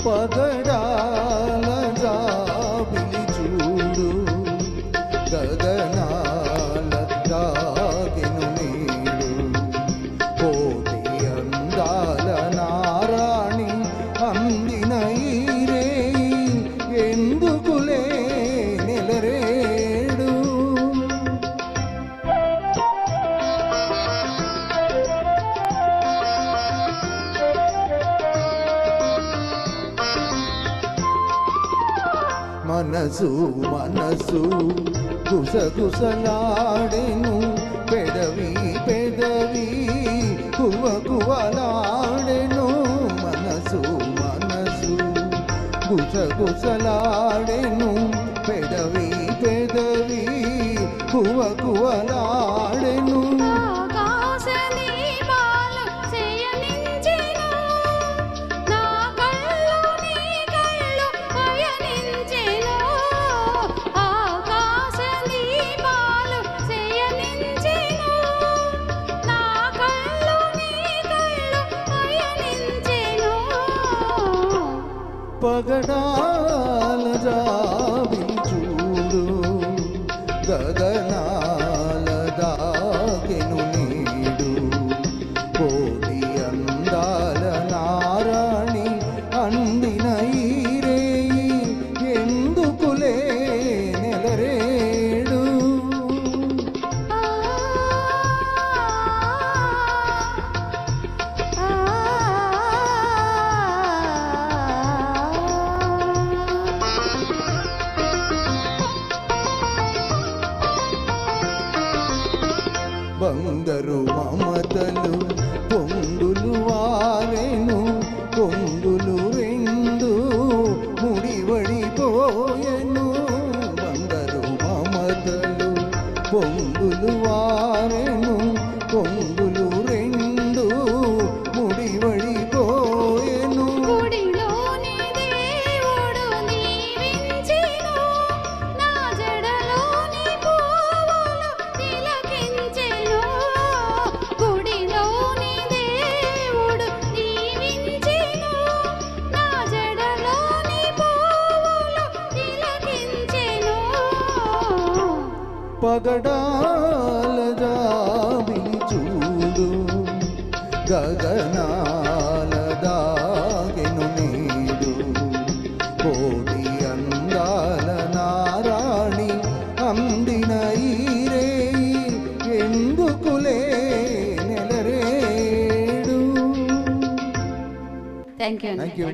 పగడాల జాబిలి చూడు గగనాల దాగెను నీడు కోటి అందాల నారాణి అందిన ఈరే ఎందుకులే నెలరేడు మనసు మనసు గుసగుసలాడెను పెదవి పెదవి కువకువలాడెను మనసు మనసు గుసగుసలాడెను పెదవి పెదవి కువకువలాడెను పగడాల జాబిలి చూడు గగనాల దాగెను నీడు కోటి అందాల నారాణి అందిన ఈరే ఎందుకులే నెలరేడు బంగారు మమతలు పొంగులు వారెను పొంగులు రెండు ముడివడిపోయెను బంగారు మమతలు పొంగులు వారెను పొంగులు రెండు ముడివడిపోయెను పగడాల జాబిలి చూడు గగనాల దాగెను నీడు కోటి అందాల నారాణి అందిన ఈరే ఎందుకులే నెలరేడు. Thank you.